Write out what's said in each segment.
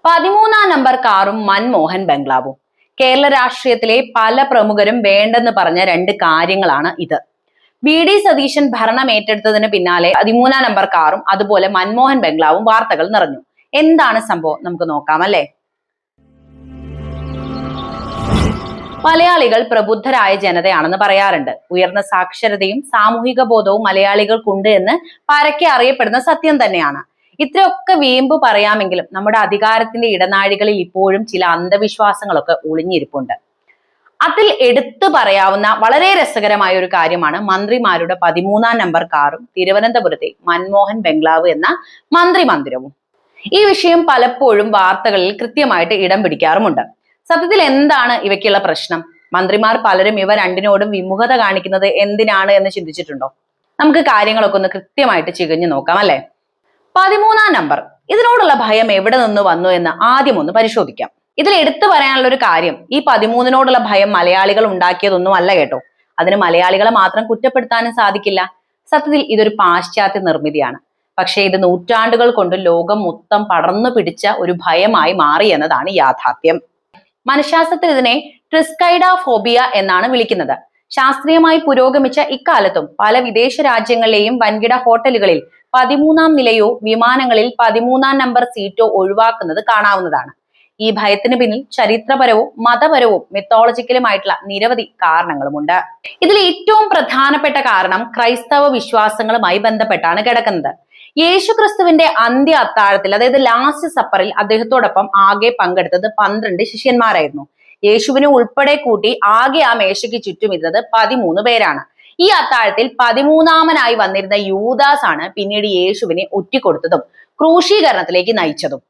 13-ാം number കാറും മൻമോഹൻ ബംഗ്ലാവും. കേരള രാഷ്ട്രീയത്തിലെ പല പ്രമുഖരും വേണ്ടെന്ന് പറഞ്ഞ രണ്ട് കാര്യങ്ങളാണ് ഇത്. വി.ഡി. സതീശൻ ഭരണം ഏറ്റെടുത്തതിന് പിന്നാലെ 13-ാം നമ്പർ കാറും അതുപോലെ മൻമോഹൻ ബംഗ്ലാവും വാർത്തകൾ നിറഞ്ഞു. എന്താണ് സംഭവം നമുക്ക് നോക്കാം അല്ലേ. മലയാളികൾ പ്രബുദ്ധരായ ജനതയാണെന്ന് പറയാറുണ്ട്. ഉയർന്ന സാക്ഷരതയും സാമൂഹിക ബോധവും മലയാളികൾക്കുണ്ട് എന്ന് പരക്കെ അറിയപ്പെടുന്ന സത്യം തന്നെയാണ്. ഇത്രയൊക്കെ വീമ്പ് പറയാമെങ്കിലും നമ്മുടെ അധികാരത്തിന്റെ ഇടനാഴികളിൽ ഇപ്പോഴും ചില അന്ധവിശ്വാസങ്ങളൊക്കെ ഒളിഞ്ഞിരിപ്പുണ്ട്. അതിൽ എടുത്തു പറയാവുന്ന വളരെ രസകരമായ ഒരു കാര്യമാണ് മന്ത്രിമാരുടെ 13-ാം നമ്പർ കാറും തിരുവനന്തപുരത്തെ മൻമോഹൻ ബംഗ്ലാവ് എന്ന മന്ത്രിമന്ദിരവും. ഈ വിഷയം പലപ്പോഴും വാർത്തകളിൽ കൃത്യമായിട്ട് ഇടം പിടിക്കാറുമുണ്ട്. സത്യത്തിൽ എന്താണ് ഇവയ്ക്കുള്ള പ്രശ്നം? മന്ത്രിമാർ പലരും ഇവ രണ്ടിനോടും വിമുഖത കാണിക്കുന്നത് എന്തിനാണ് എന്ന് ചിന്തിച്ചിട്ടുണ്ടോ? നമുക്ക് കാര്യങ്ങളൊക്കെ ഒന്ന് കൃത്യമായിട്ട് ചികഞ്ഞു നോക്കാം അല്ലെ. 13-ാം നമ്പർ, ഇതിനോടുള്ള ഭയം എവിടെ നിന്ന് വന്നു എന്ന് ആദ്യം ഒന്ന് പരിശോധിക്കാം. ഇതിൽ എടുത്തു പറയാനുള്ള ഒരു കാര്യം, ഈ 13-നോടുള്ള ഭയം മലയാളികൾ ഉണ്ടാക്കിയതൊന്നും അല്ല കേട്ടോ. അതിന് മലയാളികളെ മാത്രം കുറ്റപ്പെടുത്താനും സാധിക്കില്ല. സത്യത്തിൽ ഇതൊരു പാശ്ചാത്യ നിർമ്മിതിയാണ്. പക്ഷെ ഇത് നൂറ്റാണ്ടുകൾ കൊണ്ട് ലോകം മൊത്തം പടർന്നു പിടിച്ച ഒരു ഭയമായി മാറി എന്നതാണ് യാഥാർത്ഥ്യം. മനഃശാസ്ത്രത്തിൽ ഇതിനെ ട്രിസ്കൈഡോഫോബിയ എന്നാണ് വിളിക്കുന്നത്. ശാസ്ത്രീയമായി പുരോഗമിച്ച ഇക്കാലത്തും പല വിദേശ രാജ്യങ്ങളിലെയും വൻകിട ഹോട്ടലുകളിൽ 13-ാം നിലയോ വിമാനങ്ങളിൽ 13-ാം നമ്പർ സീറ്റോ ഒഴിവാക്കുന്നത് കാണാവുന്നതാണ്. ഈ ഭയത്തിന് പിന്നിൽ ചരിത്രപരവും മതപരവും മിത്തോളജിക്കലുമായിട്ടുള്ള നിരവധി കാരണങ്ങളുമുണ്ട്. ഇതിൽ ഏറ്റവും പ്രധാനപ്പെട്ട കാരണം ക്രൈസ്തവ വിശ്വാസങ്ങളുമായി ബന്ധപ്പെട്ടാണ് കിടക്കുന്നത്. യേശുക്രിസ്തുവിന്റെ അന്ത്യ അത്താഴത്തിൽ, അതായത് ലാസ്റ്റ് സപ്പറിൽ അദ്ദേഹത്തോടൊപ്പം ആകെ പങ്കെടുത്തത് 12 ശിഷ്യന്മാരായിരുന്നു. യേശുവിനെ ഉൾപ്പെടെ കൂട്ടി ആകെ ആ മേശയ്ക്ക് ചുറ്റും ഇരുന്നത് 13 പേരാണ്. ഈ അത്താഴത്തിൽ 13-ാമനായി വന്നിരുന്ന യൂദാസ് ആണ് പിന്നീട് യേശുവിനെ ഒറ്റിക്കൊടുത്തതും ക്രൂശീകരണത്തിലേക്ക് നയിച്ചതും.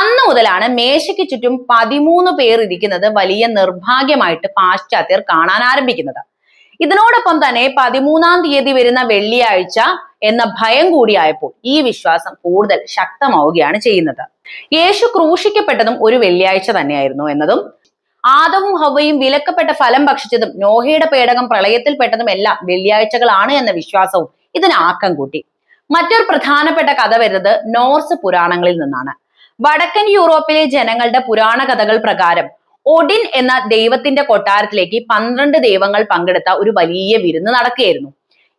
അന്നു മുതലാണ് മേശയ്ക്ക് ചുറ്റും 13 പേർ ഇരിക്കുന്നത് വലിയ നിർഭാഗ്യമായിട്ട് പാശ്ചാത്യർ കാണാൻ ആരംഭിക്കുന്നത്. ഇതിനോടൊപ്പം തന്നെ 13-ാം തീയതി വരുന്ന വെള്ളിയാഴ്ച എന്ന ഭയം കൂടിയായപ്പോൾ ഈ വിശ്വാസം കൂടുതൽ ശക്തമാവുകയാണ് ചെയ്യുന്നത്. യേശു ക്രൂശിക്കപ്പെട്ടതും ഒരു വെള്ളിയാഴ്ച തന്നെയായിരുന്നു എന്നതും, ആദവും ഹവ്വയും വിലക്കപ്പെട്ട ഫലം ഭക്ഷിച്ചതും നോഹയുടെ പേടകം പ്രളയത്തിൽപ്പെട്ടതും എല്ലാം വെള്ളിയാഴ്ചകളാണ് എന്ന വിശ്വാസവും ഇതിന് ആക്കം കൂട്ടി. മറ്റൊരു പ്രധാനപ്പെട്ട കഥ വരുന്നത് നോർസ് പുരാണങ്ങളിൽ നിന്നാണ്. വടക്കൻ യൂറോപ്പിലെ ജനങ്ങളുടെ പുരാണ കഥകൾ പ്രകാരം ഒഡിൻ എന്ന ദൈവത്തിന്റെ കൊട്ടാരത്തിലേക്ക് 12 ദൈവങ്ങൾ പങ്കെടുത്ത ഒരു വലിയ വിരുന്ന് നടക്കുകയായിരുന്നു.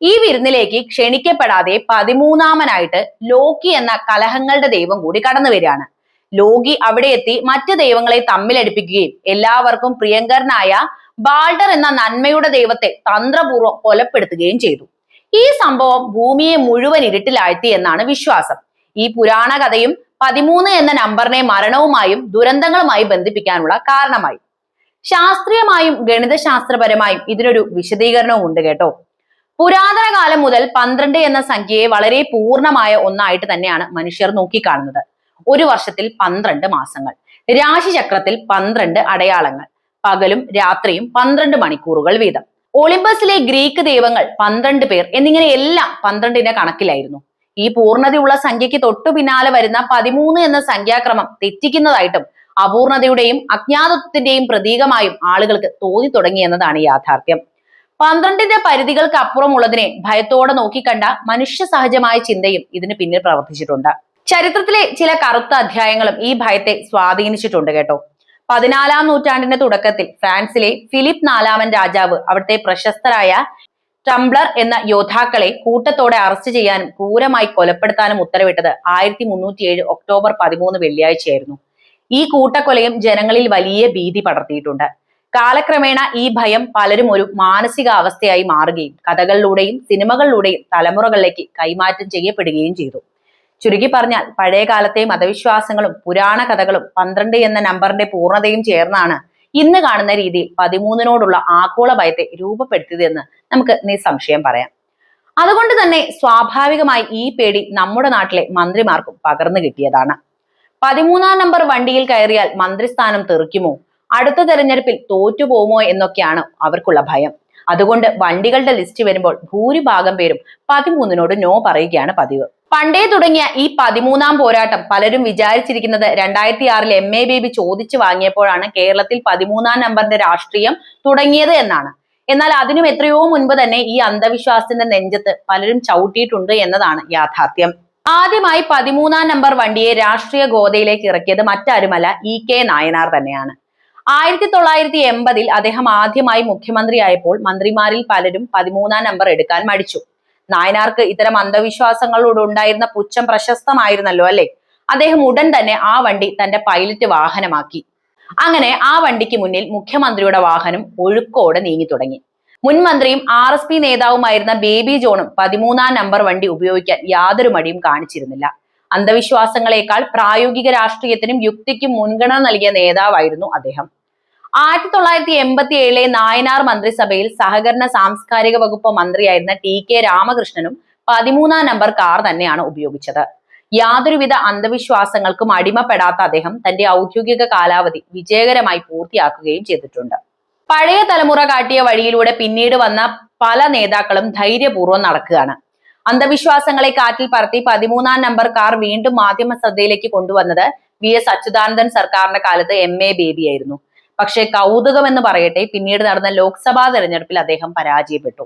ഈ വിരുന്നിലേക്ക് ക്ഷണിക്കപ്പെടാതെ 13-ാമനായിട്ട് ലോക്കി എന്ന കലഹങ്ങളുടെ ദൈവം കൂടി കടന്നു വരികയാണ്. ലോകി അവിടെ എത്തി മറ്റ് ദൈവങ്ങളെ തമ്മിലടിപ്പിക്കുകയും എല്ലാവർക്കും പ്രിയങ്കരനായ ബാൾഡർ എന്ന നന്മയുടെ ദൈവത്തെ തന്ത്രപൂർവ്വം കൊലപ്പെടുത്തുകയും ചെയ്തു. ഈ സംഭവം ഭൂമിയെ മുഴുവൻ ഇരുട്ടിലാഴ്ത്തി എന്നാണ് വിശ്വാസം. ഈ പുരാണ കഥയും 13 എന്ന നമ്പറിനെ മരണവുമായും ദുരന്തങ്ങളുമായി ബന്ധിപ്പിക്കാനുള്ള കാരണമായി. ശാസ്ത്രീയമായും ഗണിതശാസ്ത്രപരമായും ഇതിനൊരു വിശദീകരണവും ഉണ്ട് കേട്ടോ. പുരാതന കാലം മുതൽ 12 എന്ന സംഖ്യയെ വളരെ പൂർണ്ണമായ ഒന്നായിട്ട് തന്നെയാണ് മനുഷ്യർ നോക്കിക്കാണുന്നത്. ഒരു വർഷത്തിൽ 12 മാസങ്ങൾ, രാശിചക്രത്തിൽ 12 അടയാളങ്ങൾ, പകലും രാത്രിയും 12 മണിക്കൂറുകൾ വീതം. ഒളിമ്പസിലെ ഗ്രീക്ക് ദൈവങ്ങൾ 12 പേർ എന്നിങ്ങനെ എല്ലാം 12ന്റെ കണക്കിലായിരുന്നു. ഈ പൂർണ്ണതയുള്ള സംഖ്യയ്ക്ക് തൊട്ടു പിന്നാലെ വരുന്ന 13 എന്ന സംഖ്യാക്രമം തെറ്റിക്കുന്നതായിട്ടും അപൂർണതയുടെയും അജ്ഞാതത്വത്തിന്റെയും പ്രതീകമായും ആളുകൾക്ക് തോന്നി തുടങ്ങി എന്നതാണ് യാഥാർത്ഥ്യം. 12ന്റെ പരിധികൾക്ക് അപ്പുറമുള്ളതിനെ ഭയത്തോടെ നോക്കിക്കണ്ട മനുഷ്യ സഹജമായ ചിന്തയും ഇതിന് പിന്നിൽ പ്രവർത്തിച്ചിട്ടുണ്ട്. ചരിത്രത്തിലെ ചില കറുത്ത അധ്യായങ്ങളും ഈ ഭയത്തെ സ്വാധീനിച്ചിട്ടുണ്ട് കേട്ടോ. 14-ാം നൂറ്റാണ്ടിന്റെ തുടക്കത്തിൽ ഫ്രാൻസിലെ ഫിലിപ്പ് 4-ാമൻ രാജാവ് അവിടുത്തെ പ്രശസ്തരായ ടംബ്ലർ എന്ന യോദ്ധാക്കളെ കൂട്ടത്തോടെ അറസ്റ്റ് ചെയ്യാനും ക്രൂരമായി കൊലപ്പെടുത്താനും ഉത്തരവിട്ടത് 1307 ഒക്ടോബർ 13 വെള്ളിയാഴ്ചയായിരുന്നു. ഈ കൂട്ടക്കൊലയും ജനങ്ങളിൽ വലിയ ഭീതി പടർത്തിയിട്ടുണ്ട്. കാലക്രമേണ ഈ ഭയം പലരും ഒരു മാനസികാവസ്ഥയായി മാറുകയും കഥകളിലൂടെയും സിനിമകളിലൂടെയും തലമുറകളിലേക്ക് കൈമാറ്റം ചെയ്യപ്പെടുകയും ചെയ്തു. ചുരുക്കി പറഞ്ഞാൽ പഴയ കാലത്തെ മതവിശ്വാസങ്ങളും പുരാണ കഥകളും 12 എന്ന നമ്പറിന്റെ പൂർണ്ണതയും ചേർന്നാണ് ഇന്ന് കാണുന്ന രീതിയിൽ 13നോടുള്ള ആഗോള ഭയത്തെ രൂപപ്പെടുത്തിയതെന്ന് നമുക്ക് നിസ്സംശയം പറയാം. അതുകൊണ്ട് തന്നെ സ്വാഭാവികമായി ഈ പേടി നമ്മുടെ നാട്ടിലെ മന്ത്രിമാർക്കും പകർന്നു കിട്ടിയതാണ്. 13-ാം നമ്പർ വണ്ടിയിൽ കയറിയാൽ മന്ത്രിസ്ഥാനം തെറിക്കുമോ, അടുത്ത തെരഞ്ഞെടുപ്പിൽ തോറ്റുപോകുമോ എന്നൊക്കെയാണ് അവർക്കുള്ള ഭയം. അതുകൊണ്ട് വണ്ടികളുടെ ലിസ്റ്റ് വരുമ്പോൾ ഭൂരിഭാഗം പേരും 13നോട് നോ പറയുകയാണ് പതിവ്. പണ്ടേ തുടങ്ങിയ ഈ 13-ാം പോരാട്ടം പലരും വിചാരിച്ചിരിക്കുന്നത് 2006 MA ബേബി ചോദിച്ചു വാങ്ങിയപ്പോഴാണ് കേരളത്തിൽ 13-ാം നമ്പറിന്റെ രാഷ്ട്രീയം തുടങ്ങിയത് എന്നാണ്. എന്നാൽ അതിനും എത്രയോ മുൻപ് തന്നെ ഈ അന്ധവിശ്വാസത്തിന്റെ നെഞ്ചത്ത് പലരും ചവിട്ടിയിട്ടുണ്ട് എന്നതാണ് യാഥാർത്ഥ്യം. ആദ്യമായി 13-ാം നമ്പർ വണ്ടിയെ രാഷ്ട്രീയ ഗോതയിലേക്ക് ഇറക്കിയത് മറ്റാരുമല്ല EK നായനാർ തന്നെയാണ്. 1980-ൽ അദ്ദേഹം ആദ്യമായി മുഖ്യമന്ത്രിയായപ്പോൾ മന്ത്രിമാരിൽ പലരും 13-ാം നമ്പർ എടുക്കാൻ മടിച്ചു. നായനാർക്ക് ഇത്തരം അന്ധവിശ്വാസങ്ങളോട് ഉണ്ടായിരുന്ന പുച്ഛം പ്രശസ്തമായിരുന്നല്ലോ അല്ലെ. അദ്ദേഹം ഉടൻ തന്നെ ആ വണ്ടി തന്റെ പൈലറ്റ് വാഹനമാക്കി. അങ്ങനെ ആ വണ്ടിക്ക് മുന്നിൽ മുഖ്യമന്ത്രിയുടെ വാഹനം ഒഴുക്കോടെ നീങ്ങി തുടങ്ങി. മുൻ മന്ത്രിയും RSP നേതാവുമായിരുന്ന ബേബി ജോണും 13-ാം നമ്പർ വണ്ടി ഉപയോഗിക്കാൻ യാതൊരു മടിയും കാണിച്ചിരുന്നില്ല. അന്ധവിശ്വാസങ്ങളെക്കാൾ പ്രായോഗിക രാഷ്ട്രീയത്തിനും യുക്തിക്കും മുൻഗണന നൽകിയ നേതാവായിരുന്നു അദ്ദേഹം. 1987-ലെ നായനാർ മന്ത്രിസഭയിൽ സഹകരണ സാംസ്കാരിക വകുപ്പ് മന്ത്രിയായിരുന്ന TK രാമകൃഷ്ണനും 13-ാം നമ്പർ കാർ തന്നെയാണ് ഉപയോഗിച്ചത്. യാതൊരുവിധ അന്ധവിശ്വാസങ്ങൾക്കും അടിമപ്പെടാത്ത അദ്ദേഹം തന്റെ ഔദ്യോഗിക കാലാവധി വിജയകരമായി പൂർത്തിയാക്കുകയും ചെയ്തിട്ടുണ്ട്. പഴയ തലമുറ കാട്ടിയ വഴിയിലൂടെ പിന്നീട് വന്ന പല നേതാക്കളും ധൈര്യപൂർവ്വം നടക്കുകയാണ്. അന്ധവിശ്വാസങ്ങളെ കാറ്റിൽ പറത്തി 13-ാം നമ്പർ കാർ വീണ്ടും മാധ്യമ ശ്രദ്ധയിലേക്ക് കൊണ്ടുവന്നത് VS അച്യുതാനന്ദൻ സർക്കാരിന്റെ കാലത്ത് MA ബേബിയായിരുന്നു. പക്ഷേ കൗതുകം എന്ന് പറയട്ടെ, പിന്നീട് നടന്ന ലോക്സഭാ തെരഞ്ഞെടുപ്പിൽ അദ്ദേഹം പരാജയപ്പെട്ടു.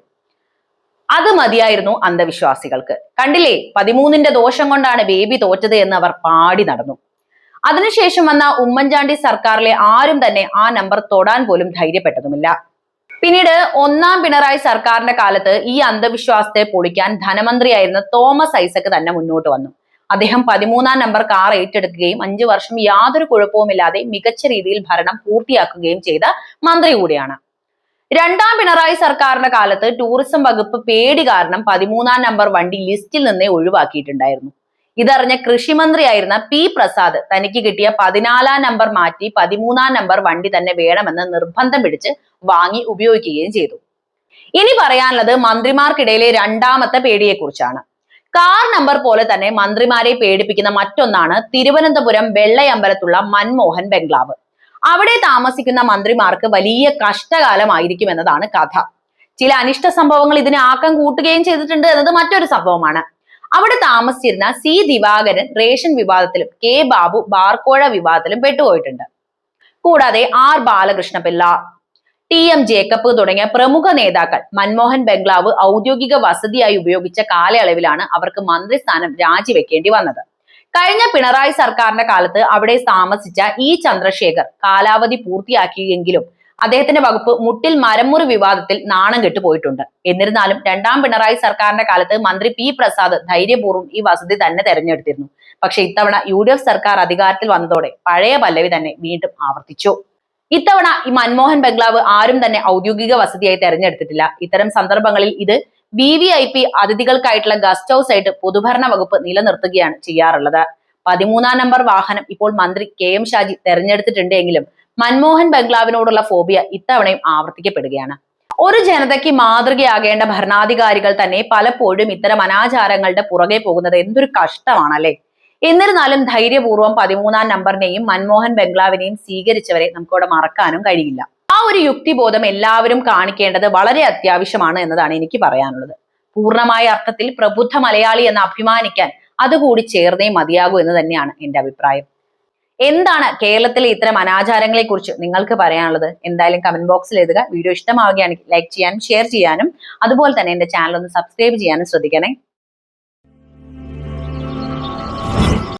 അത് മതിയായിരുന്നു അന്ധവിശ്വാസികൾക്ക്. കണ്ടില്ലേ, 13-ന്റെ ദോഷം കൊണ്ടാണ് ബേബി തോറ്റത് എന്ന് അവർ പാടി നടന്നു. അതിനുശേഷം വന്ന ഉമ്മൻചാണ്ടി സർക്കാരിലെ ആരും തന്നെ ആ നമ്പർ തൊടാൻ പോലും ധൈര്യപ്പെട്ടതുമില്ല. പിന്നീട് 1-ാം പിണറായി സർക്കാരിന്റെ കാലത്ത് ഈ അന്ധവിശ്വാസത്തെ പൊളിക്കാൻ ധനമന്ത്രിയായിരുന്ന തോമസ് ഐസക് തന്നെ മുന്നോട്ട് വന്നു. അദ്ദേഹം 13-ാം നമ്പർ കാർ ഏറ്റെടുക്കുകയും 5 വർഷം യാതൊരു കുഴപ്പവുമില്ലാതെ മികച്ച രീതിയിൽ ഭരണം പൂർത്തിയാക്കുകയും ചെയ്ത മന്ത്രി കൂടിയാണ്. 2-ാം പിണറായി സർക്കാരിന്റെ കാലത്ത് ടൂറിസം വകുപ്പ് പേടി കാരണം 13-ാം നമ്പർ വണ്ടി ലിസ്റ്റിൽ നിന്നേ ഒഴിവാക്കിയിട്ടുണ്ടായിരുന്നു. ഇതറിഞ്ഞ കൃഷിമന്ത്രിയായിരുന്ന P പ്രസാദ് തനിക്ക് കിട്ടിയ 14-ാം നമ്പർ മാറ്റി 13-ാം നമ്പർ വണ്ടി തന്നെ വേണമെന്ന് നിർബന്ധം പിടിച്ച് വാങ്ങി ഉപയോഗിക്കുകയും ചെയ്തു. ഇനി പറയാനുള്ളത് മന്ത്രിമാർക്കിടയിലെ 2ാമത്തെ പേടിയെക്കുറിച്ചാണ്. കാർ നമ്പർ പോലെ തന്നെ മന്ത്രിമാരെ പേടിപ്പിക്കുന്ന മറ്റൊന്നാണ് തിരുവനന്തപുരം വെള്ളയമ്പലത്തുള്ള മൻമോഹൻ ബംഗ്ലാവ്. അവിടെ താമസിക്കുന്ന മന്ത്രിമാർക്ക് വലിയ കഷ്ടകാലമായിരിക്കും എന്നതാണ് കഥ. ചില അനിഷ്ട സംഭവങ്ങൾ ഇതിന് ആക്കം കൂട്ടുകയും ചെയ്തിട്ടുണ്ട് എന്നത് മറ്റൊരു സംഭവമാണ്. അവിടെ താമസിച്ചിരുന്ന C ദിവാകരൻ റേഷൻ വിവാദത്തിലും K ബാബു ബാർക്കോഴ വിവാദത്തിലും പെട്ടുപോയിട്ടുണ്ട്. കൂടാതെ R ബാലകൃഷ്ണപിള്ള, TM ജേക്കബ് തുടങ്ങിയ പ്രമുഖ നേതാക്കൾ മൻമോഹൻ ബംഗ്ലാവ് ഔദ്യോഗിക വസതിയായി ഉപയോഗിച്ച കാലയളവിലാണ് അവർക്ക് മന്ത്രിസ്ഥാനം രാജിവെക്കേണ്ടി വന്നത്. കഴിഞ്ഞ പിണറായി സർക്കാരിന്റെ കാലത്ത് അവിടെ താമസിച്ച E ചന്ദ്രശേഖർ കാലാവധി പൂർത്തിയാക്കിയെങ്കിലും അദ്ദേഹത്തിന്റെ വകുപ്പ് മുട്ടിൽ മരമുറി വിവാദത്തിൽ നാണം കെട്ടുപോയിട്ടുണ്ട്. എന്നിരുന്നാലും 2-ാം പിണറായി സർക്കാരിന്റെ കാലത്ത് മന്ത്രി P പ്രസാദ് ധൈര്യപൂർവ്വം ഈ വസതി തന്നെ തെരഞ്ഞെടുത്തിരുന്നു. പക്ഷെ ഇത്തവണ UDF സർക്കാർ അധികാരത്തിൽ വന്നതോടെ പഴയ പല്ലവി തന്നെ വീണ്ടും ആവർത്തിച്ചു. ഇത്തവണ ഈ മൻമോഹൻ ബംഗ്ലാവ് ആരും തന്നെ ഔദ്യോഗിക വസതിയായി തെരഞ്ഞെടുത്തിട്ടില്ല. ഇത്തരം സന്ദർഭങ്ങളിൽ ഇത് VVIP അതിഥികൾക്കായിട്ടുള്ള ഗസ്റ്റ് ഹൗസ് ആയിട്ട് പൊതുഭരണ വകുപ്പ് നിലനിർത്തുകയാണ് ചെയ്യാറുള്ളത്. 13-ാം നമ്പർ വാഹനം ഇപ്പോൾ മന്ത്രി KM ഷാജി തെരഞ്ഞെടുത്തിട്ടുണ്ട് എങ്കിലും മൻമോഹൻ ബംഗ്ലാവിനോടുള്ള ഫോബിയ ഇത്തവണയും ആവർത്തിക്കപ്പെടുകയാണ്. ഒരു ജനതയ്ക്ക് മാതൃകയാകേണ്ട ഭരണാധികാരികൾ തന്നെ പലപ്പോഴും ഇത്തരം അനാചാരങ്ങളുടെ പുറകെ പോകുന്നത് എന്തൊരു കഷ്ടമാണല്ലേ. എന്നിരുന്നാലും ധൈര്യപൂർവ്വം 13-ാം നമ്പറിനെയും മൻമോഹൻ ബംഗ്ലാവിനെയും സ്വീകരിച്ചവരെ നമുക്കവിടെ മറക്കാനും കഴിയില്ല. ആ ഒരു യുക്തിബോധം എല്ലാവരും കാണിക്കേണ്ടത് വളരെ അത്യാവശ്യമാണ് എന്നതാണ് എനിക്ക് പറയാനുള്ളത്. പൂർണ്ണമായ അർത്ഥത്തിൽ പ്രബുദ്ധ മലയാളി എന്ന് അഭിമാനിക്കാൻ അതുകൂടി ചേർന്നേ മതിയാകൂ എന്ന് തന്നെയാണ് എന്റെ അഭിപ്രായം. എന്താണ് കേരളത്തിലെ ഇത്തരം അനാചാരങ്ങളെ കുറിച്ച് നിങ്ങൾക്ക് പറയാനുള്ളത്? എന്തായാലും കമന്റ് ബോക്സിൽ എഴുതുക. വീഡിയോ ഇഷ്ടമാവുകയാണെങ്കിൽ ലൈക്ക് ചെയ്യാനും ഷെയർ ചെയ്യാനും അതുപോലെ തന്നെ എന്റെ ചാനൽ ഒന്ന് സബ്സ്ക്രൈബ് ചെയ്യാനും ശ്രദ്ധിക്കണേ.